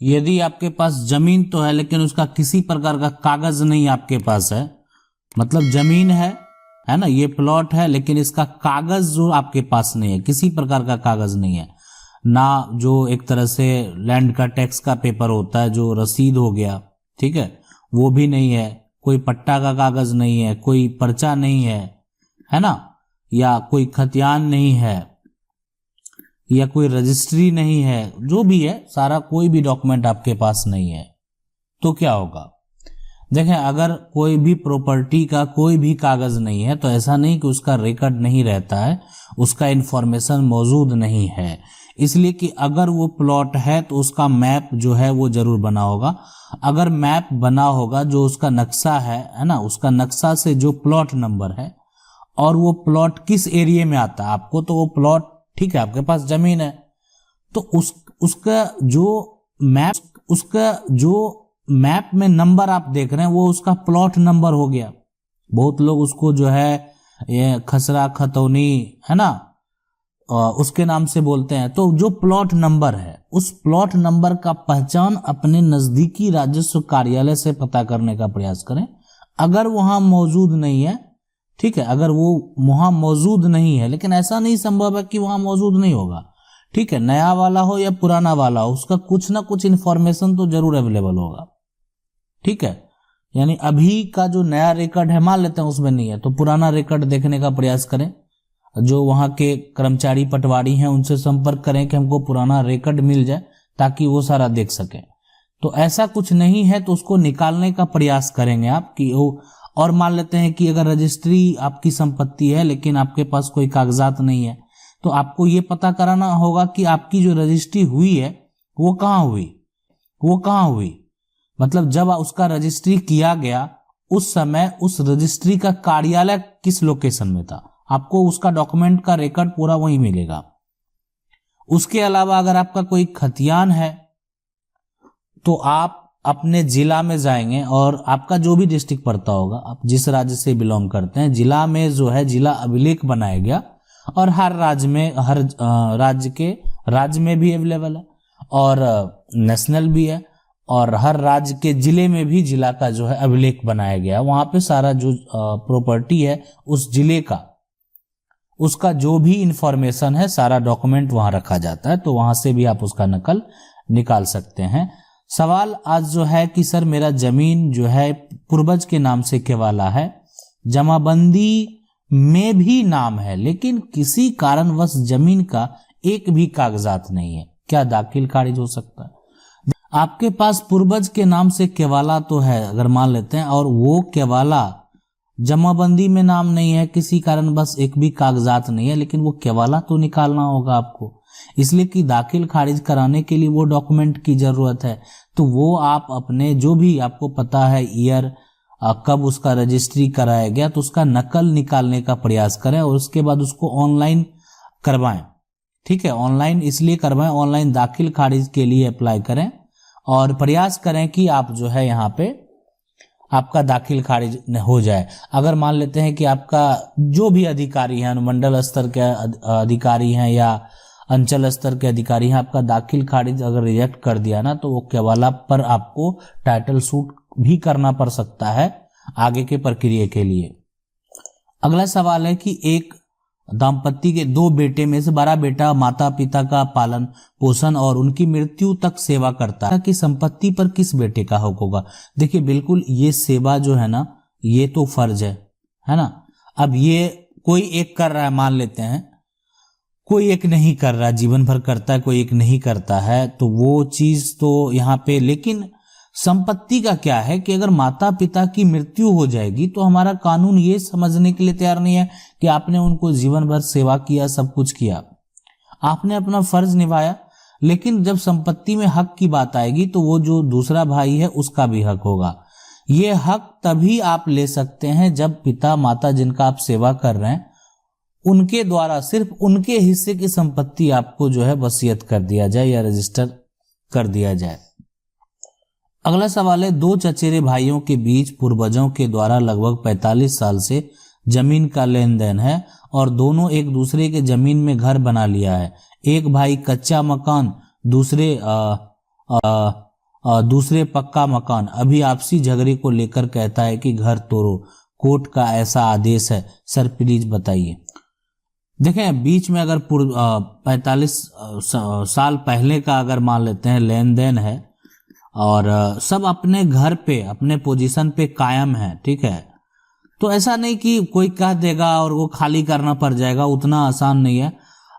यदि आपके पास जमीन तो है लेकिन उसका किसी प्रकार का कागज नहीं आपके पास है, मतलब जमीन है ना, ये प्लॉट है लेकिन इसका कागज जो आपके पास नहीं है, किसी प्रकार का कागज नहीं है ना, जो एक तरह से लैंड का टैक्स का पेपर होता है जो रसीद हो गया, ठीक है, वो भी नहीं है, कोई पट्टा का कागज नहीं है, कोई पर्चा नहीं है ना, या कोई खतियान नहीं है, या कोई रजिस्ट्री नहीं है, जो भी है सारा कोई भी डॉक्यूमेंट आपके पास नहीं है, तो क्या होगा? देखें, अगर कोई भी प्रॉपर्टी का कोई भी कागज नहीं है तो ऐसा नहीं कि उसका रिकॉर्ड नहीं रहता है, उसका इंफॉर्मेशन मौजूद नहीं है। इसलिए कि अगर वो प्लॉट है तो उसका मैप जो है वो जरूर बना होगा। अगर मैप बना होगा, जो उसका नक्शा है ना, उसका नक्शा से जो प्लॉट नंबर है और वो प्लॉट किस एरिया में आता है आपको, तो वो प्लॉट, ठीक है, आपके पास जमीन है तो उसका जो मैप में नंबर आप देख रहे हैं वो उसका प्लॉट नंबर हो गया। बहुत लोग उसको जो है ये खसरा खतौनी है ना, उसके नाम से बोलते हैं। तो जो प्लॉट नंबर है, उस प्लॉट नंबर का पहचान अपने नजदीकी राजस्व कार्यालय से पता करने का प्रयास करें। अगर वहां मौजूद नहीं है, ठीक है, अगर वो वहां मौजूद नहीं है, लेकिन ऐसा नहीं संभव है कि वहां मौजूद नहीं होगा, ठीक है, नया वाला हो या पुराना वाला हो, उसका कुछ ना कुछ इंफॉर्मेशन तो जरूर अवेलेबल होगा, ठीक है। यानी अभी का जो नया रिकॉर्ड है मान लेते हैं उसमें नहीं है, तो पुराना रिकॉर्ड देखने का प्रयास करें। जो वहां के कर्मचारी पटवारी हैं उनसे संपर्क करें कि हमको पुराना रिकॉर्ड मिल जाए ताकि वो सारा देख सकें। तो ऐसा कुछ नहीं है तो उसको निकालने का प्रयास करेंगे आप कि वो, और मान लेते हैं कि अगर रजिस्ट्री आपकी संपत्ति है लेकिन आपके पास कोई कागजात नहीं है, तो आपको ये पता कराना होगा कि आपकी जो रजिस्ट्री हुई है वो कहाँ हुई, मतलब जब उसका रजिस्ट्री किया गया उस समय उस रजिस्ट्री का कार्यालय किस लोकेशन में था, आपको उसका डॉक्यूमेंट का रिकॉर्ड पूरा वहीं मिलेगा। उसके अलावा अगर आपका कोई खतियान है तो आप अपने जिला में जाएंगे और आपका जो भी डिस्ट्रिक्ट पड़ता होगा, आप जिस राज्य से बिलोंग करते हैं, जिला में जो है जिला अभिलेख बनाया गया और हर राज्य में, हर राज्य में भी अवेलेबल है और नेशनल भी है, और हर राज्य के जिले में भी जिला का जो है अभिलेख बनाया गया। वहां पे सारा जो प्रॉपर्टी है उस जिले का, उसका जो भी इंफॉर्मेशन है सारा डॉक्यूमेंट वहां रखा जाता है, तो वहां से भी आप उसका नकल निकाल सकते हैं। सवाल आज जो है कि सर मेरा जमीन जो है पूर्वज के नाम से केवाला है, जमाबंदी में भी नाम है, लेकिन किसी कारणवश जमीन का एक भी कागजात नहीं है, क्या दाखिल खारिज हो सकता है? आपके पास पूर्वज के नाम से केवाला तो है अगर मान लेते हैं, और वो केवाला जमाबंदी में नाम नहीं है, किसी कारण बस एक भी कागजात नहीं है, लेकिन वो केवाला तो निकालना होगा आपको, इसलिए कि दाखिल खारिज कराने के लिए वो डॉक्यूमेंट की जरूरत है। तो वो आप अपने जो भी आपको पता है ईयर, कब उसका रजिस्ट्री कराया गया, तो उसका नकल निकालने का प्रयास करें और उसके बाद उसको ऑनलाइन करवाएं, ठीक है। ऑनलाइन इसलिए करवाएं, ऑनलाइन दाखिल खारिज के लिए अप्लाई करें और प्रयास करें कि आप जो है यहाँ पे आपका दाखिल खारिज हो जाए। अगर मान लेते हैं कि आपका जो भी अधिकारी है, अनुमंडल स्तर के अधिकारी हैं या अंचल स्तर के अधिकारी हैं, आपका दाखिल खारिज अगर रिजेक्ट कर दिया ना, तो वो केवाला पर आपको टाइटल सूट भी करना पड़ सकता है आगे के प्रक्रिया के लिए। अगला सवाल है कि एक दाम्पत्य के 2 बेटे में से बड़ा बेटा माता पिता का पालन पोषण और उनकी मृत्यु तक सेवा करता है कि संपत्ति पर किस बेटे का हक होगा? देखिए, बिल्कुल ये सेवा जो है ना, ये तो फर्ज है ना। अब ये कोई एक कर रहा है, मान लेते हैं कोई एक नहीं कर रहा, जीवन भर करता है, कोई एक नहीं करता है, तो वो चीज तो यहाँ पे, लेकिन संपत्ति का क्या है कि अगर माता पिता की मृत्यु हो जाएगी तो हमारा कानून ये समझने के लिए तैयार नहीं है कि आपने उनको जीवन भर सेवा किया, सब कुछ किया, आपने अपना फर्ज निभाया, लेकिन जब संपत्ति में हक की बात आएगी तो वो जो दूसरा भाई है उसका भी हक होगा। ये हक तभी आप ले सकते हैं जब पिता माता जिनका आप सेवा कर रहे हैं उनके द्वारा सिर्फ उनके हिस्से की संपत्ति आपको जो है वसीयत कर दिया जाए या रजिस्टर कर दिया जाए। अगला सवाल है, 2 चचेरे भाइयों के बीच पूर्वजों के द्वारा लगभग 45 साल से जमीन का लेन देन है और दोनों एक दूसरे के जमीन में घर बना लिया है। एक भाई कच्चा मकान दूसरे दूसरे पक्का मकान, अभी आपसी झगड़े को लेकर कहता है कि घर तोड़ो, कोर्ट का ऐसा आदेश है, सर प्लीज बताइए। देखें, बीच में अगर 45 साल पहले का अगर मान लेते हैं लेन देन है और सब अपने घर पे अपने पोजीशन पे कायम है, ठीक है, तो ऐसा नहीं कि कोई कह देगा और वो खाली करना पड़ जाएगा, उतना आसान नहीं है।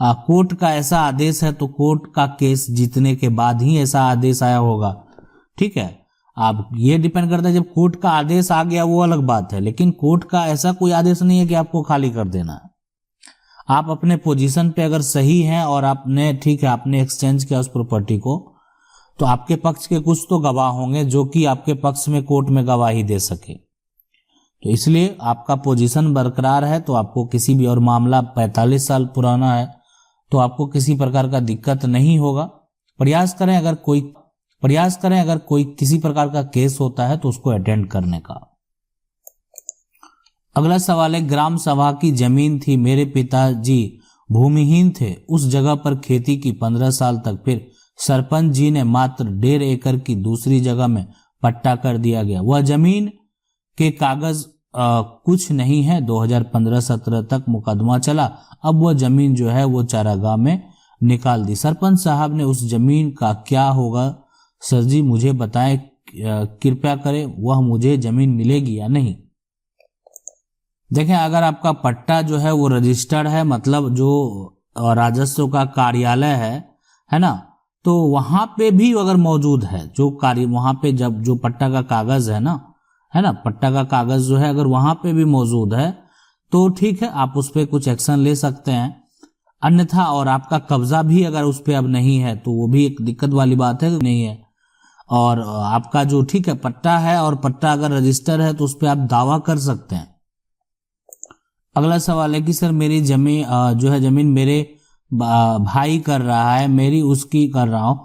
कोर्ट का ऐसा आदेश है तो कोर्ट का केस जीतने के बाद ही ऐसा आदेश आया होगा, ठीक है। आप ये डिपेंड करता है, जब कोर्ट का आदेश आ गया वो अलग बात है, लेकिन कोर्ट का ऐसा कोई आदेश नहीं है कि आपको खाली कर देना है। आप अपने पोजीशन पे अगर सही हैं और आपने, ठीक है, आपने एक्सचेंज किया उस प्रॉपर्टी को, तो आपके पक्ष के कुछ तो गवाह होंगे जो कि आपके पक्ष में कोर्ट में गवाही दे सके। तो इसलिए आपका पोजीशन बरकरार है तो आपको किसी भी, और मामला 45 साल पुराना है तो आपको किसी प्रकार का दिक्कत नहीं होगा। प्रयास करें अगर कोई किसी प्रकार का केस होता है तो उसको अटेंड करने का। अगला सवाल है, ग्राम सभा की जमीन थी, मेरे पिताजी भूमिहीन थे, उस जगह पर खेती की 15 साल तक, फिर सरपंच जी ने मात्र 1.5 एकड़ की दूसरी जगह में पट्टा कर दिया गया, वह जमीन के कागज कुछ नहीं है। 2015-17 तक मुकदमा चला, अब वह जमीन जो है वो चारागाह में निकाल दी। सरपंच साहब ने उस जमीन का क्या होगा सर जी, मुझे बताएं, कृपया करें, वह मुझे जमीन मिलेगी या नहीं। देखें, अगर आपका पट्टा जो है वो रजिस्टर्ड है, मतलब जो राजस्व का कार्यालय है ना, तो वहां पे भी अगर मौजूद है जो कार्य, वहां पे जब जो पट्टा का कागज है ना, पट्टा का कागज जो है अगर वहां पे भी मौजूद है तो ठीक है, आप उस पर कुछ एक्शन ले सकते हैं। अन्यथा, और आपका कब्जा भी अगर उस पर अब नहीं है तो वो भी एक दिक्कत वाली बात है, नहीं है। और आपका जो, ठीक है, पट्टा है और पट्टा अगर रजिस्टर है तो उस पर आप दावा कर सकते हैं। अगला सवाल है कि सर मेरी जमीन जो है, जमीन मेरे भाई कर रहा है, मेरी उसकी कर रहा हूं,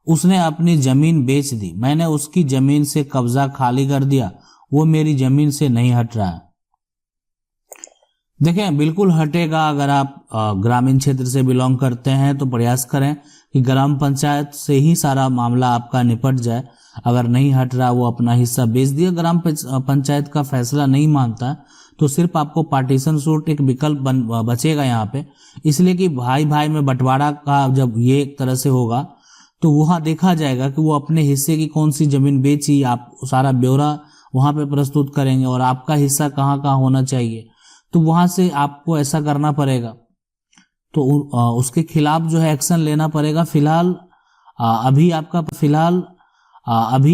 उसने अपनी जमीन बेच दी, मैंने उसकी जमीन से कब्जा खाली कर दिया, वो मेरी जमीन से नहीं हट रहा है। देखें, बिल्कुल हटेगा। अगर आप ग्रामीण क्षेत्र से बिलोंग करते हैं तो प्रयास करें कि ग्राम पंचायत से ही सारा मामला आपका निपट जाए। अगर नहीं हट रहा, वो अपना हिस्सा बेच दिया, ग्राम पंचायत का फैसला नहीं मानता तो सिर्फ आपको पार्टीशन सूट एक विकल्प बचेगा यहाँ पे, इसलिए कि भाई भाई में बंटवारा का जब ये एक तरह से होगा तो वहां देखा जाएगा कि वो अपने हिस्से की कौन सी जमीन बेची, आप सारा ब्यौरा वहां पे प्रस्तुत करेंगे और आपका हिस्सा कहाँ कहाँ होना चाहिए, तो वहां से आपको ऐसा करना पड़ेगा, तो उसके खिलाफ जो है एक्शन लेना पड़ेगा। फिलहाल अभी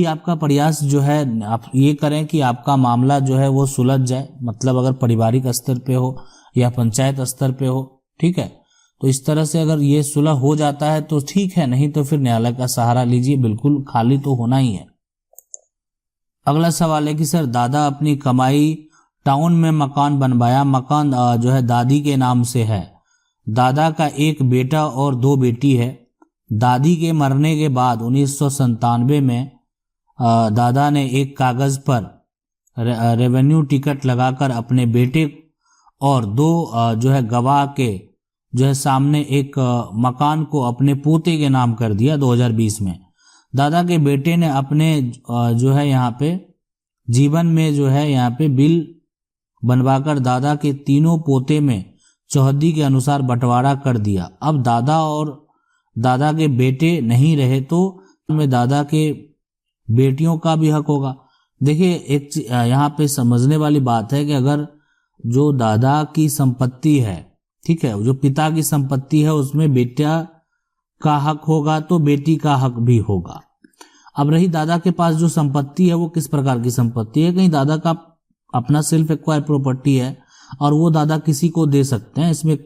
आपका प्रयास जो है, आप ये करें कि आपका मामला जो है वो सुलझ जाए, मतलब अगर पारिवारिक स्तर पे हो या पंचायत स्तर पे हो, ठीक है, तो इस तरह से अगर ये सुलह हो जाता है तो ठीक है, नहीं तो फिर न्यायालय का सहारा लीजिए, बिल्कुल खाली तो होना ही है। अगला सवाल है कि सर दादा अपनी कमाई टाउन में मकान बनवाया, मकान जो है दादी के नाम से है, दादा का एक बेटा और 2 बेटी है, दादी के मरने के बाद 1997 में दादा ने एक कागज पर रेवेन्यू टिकट लगाकर अपने बेटे और 2 जो है गवाह के जो है सामने एक मकान को अपने पोते के नाम कर दिया 2020 में। दादा के बेटे ने अपने जो है यहाँ पे जीवन में जो है यहाँ पे बिल बनवाकर दादा के 3 पोते में चौहदी के अनुसार बंटवारा कर दिया। अब दादा और दादा के बेटे नहीं रहे तो में दादा के बेटियों का भी हक होगा। देखिए, एक यहाँ पे समझने वाली बात है कि अगर जो दादा की संपत्ति है, ठीक है, जो पिता की संपत्ति है उसमें बेटा का हक होगा तो बेटी का हक भी होगा। अब रही दादा के पास जो संपत्ति है वो किस प्रकार की संपत्ति है, कहीं दादा का अपना सेल्फ एक्वायर प्रॉपर्टी है और वो दादा किसी को दे सकते हैं, इसमें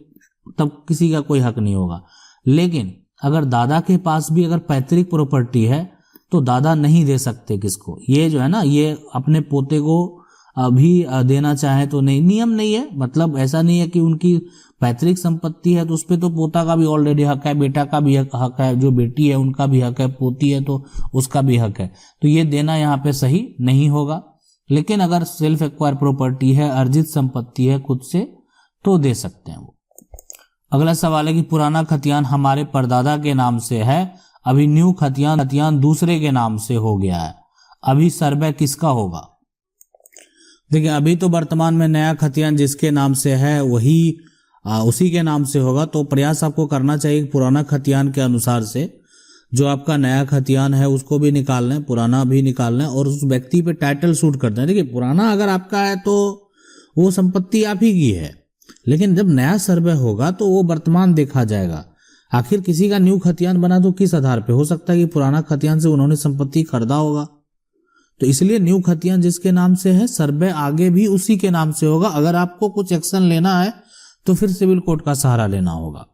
तब किसी का कोई हक नहीं होगा। लेकिन अगर दादा के पास भी अगर पैतृक प्रॉपर्टी है तो दादा नहीं दे सकते किसको, ये जो है ना, ये अपने पोते को भी देना चाहे तो नहीं, नियम नहीं है, मतलब ऐसा नहीं है कि उनकी पैतृक संपत्ति है तो उस पर तो पोता का भी ऑलरेडी हक है, बेटा का भी हक है, जो बेटी है उनका भी हक है, पोती है तो उसका भी हक है, तो ये देना यहाँ पे सही नहीं होगा। लेकिन अगर सेल्फ एक्वायर प्रॉपर्टी है, अर्जित संपत्ति है खुद से, तो दे सकते हैं वो। अगला सवाल है कि पुराना खतियान हमारे परदादा के नाम से है, अभी न्यू खतियान दूसरे के नाम से हो गया है, अभी सर्वे किसका होगा? देखिए अभी तो वर्तमान में नया खतियान जिसके नाम से है वही उसी के नाम से होगा। तो प्रयास आपको करना चाहिए पुराना खतियान के अनुसार से जो आपका नया खतियान है उसको भी निकाल लें, पुराना भी निकाल लें और उस व्यक्ति पे टाइटल शूट कर दें। देखिए पुराना अगर आपका है तो वो संपत्ति आप ही की है, लेकिन जब नया सर्वे होगा तो वो वर्तमान देखा जाएगा। आखिर किसी का न्यू खतियान बना तो किस आधार पे? हो सकता है कि पुराना खतियान से उन्होंने संपत्ति खरीदा होगा, तो इसलिए न्यू खतियान जिसके नाम से है सर्वे आगे भी उसी के नाम से होगा। अगर आपको कुछ एक्शन लेना है तो फिर सिविल कोर्ट का सहारा लेना होगा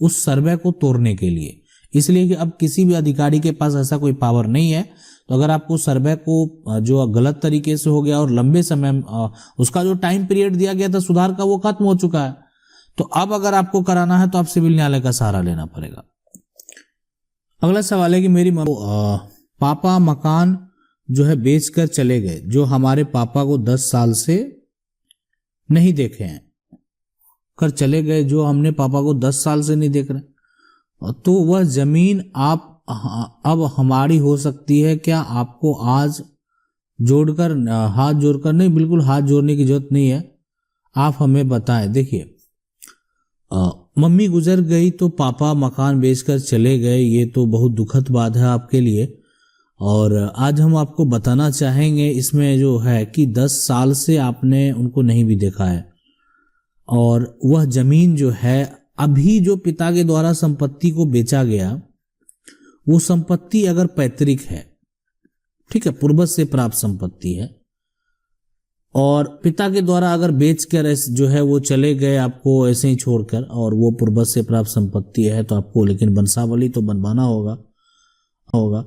उस सर्वे को तोड़ने के लिए, इसलिए कि अब किसी भी अधिकारी के पास ऐसा कोई पावर नहीं है। तो अगर आपको सर्वे को जो गलत तरीके से हो गया और लंबे समय उसका जो टाइम पीरियड दिया गया था सुधार का वो खत्म हो चुका है, तो अब अगर आपको कराना है तो आप सिविल न्यायालय का सहारा लेना पड़ेगा। अगला सवाल है कि मेरी पापा मकान जो है बेचकर चले गए, जो हमारे पापा को 10 साल से नहीं देखे हैं, कर चले गए जो हमने पापा को 10 साल से नहीं देख रहे, तो वह जमीन आप अब हमारी हो सकती है क्या? आपको आज जोड़कर हाथ जोड़कर नहीं, बिल्कुल हाथ जोड़ने की जरूरत नहीं है, आप हमें बताएं। देखिए मम्मी गुजर गई तो पापा मकान बेचकर चले गए, ये तो बहुत दुखद बात है आपके लिए। और आज हम आपको बताना चाहेंगे इसमें जो है कि 10 साल से आपने उनको नहीं भी देखा है, और वह जमीन जो है अभी जो पिता के द्वारा संपत्ति को बेचा गया वो संपत्ति अगर पैतृक है, ठीक है, पूर्वज से प्राप्त संपत्ति है, और पिता के द्वारा अगर बेचकर जो है वो चले गए आपको ऐसे ही छोड़कर, और वो पूर्वज से प्राप्त संपत्ति है, तो आपको लेकिन वंशावली तो बनवाना होगा।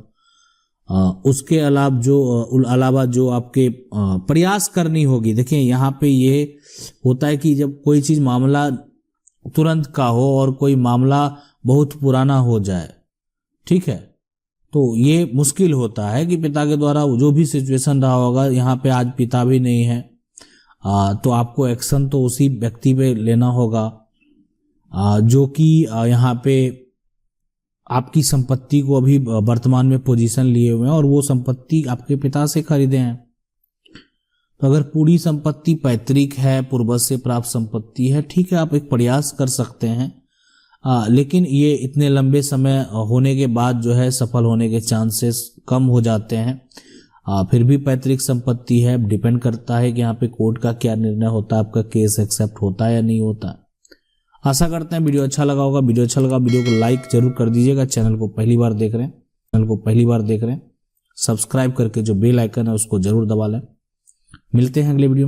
उसके अलावा जो आपके प्रयास करनी होगी। देखिए यहाँ पे ये होता है कि जब कोई चीज मामला तुरंत का हो और कोई मामला बहुत पुराना हो जाए, ठीक है, तो ये मुश्किल होता है कि पिता के द्वारा जो भी सिचुएशन रहा होगा, यहाँ पे आज पिता भी नहीं है, तो आपको एक्शन तो उसी व्यक्ति पे लेना होगा जो कि यहाँ पे आपकी संपत्ति को अभी वर्तमान में पोजीशन लिए हुए हैं और वो संपत्ति आपके पिता से खरीदे हैं। तो अगर पूरी संपत्ति पैतृक है, पूर्वज से प्राप्त संपत्ति है, ठीक है, आप एक प्रयास कर सकते हैं, लेकिन ये इतने लंबे समय होने के बाद जो है सफल होने के चांसेस कम हो जाते हैं। फिर भी पैतृक संपत्ति है, डिपेंड करता है कि यहाँ पे कोर्ट का क्या निर्णय होता है, आपका केस एक्सेप्ट होता है या नहीं होता। आशा करते हैं वीडियो अच्छा लगा होगा। वीडियो अच्छा लगा वीडियो को लाइक जरूर कर दीजिएगा। चैनल को पहली बार देख रहे हैं सब्सक्राइब करके जो बेल आइकन है उसको जरूर दबा लें। मिलते हैं अगले वीडियो में।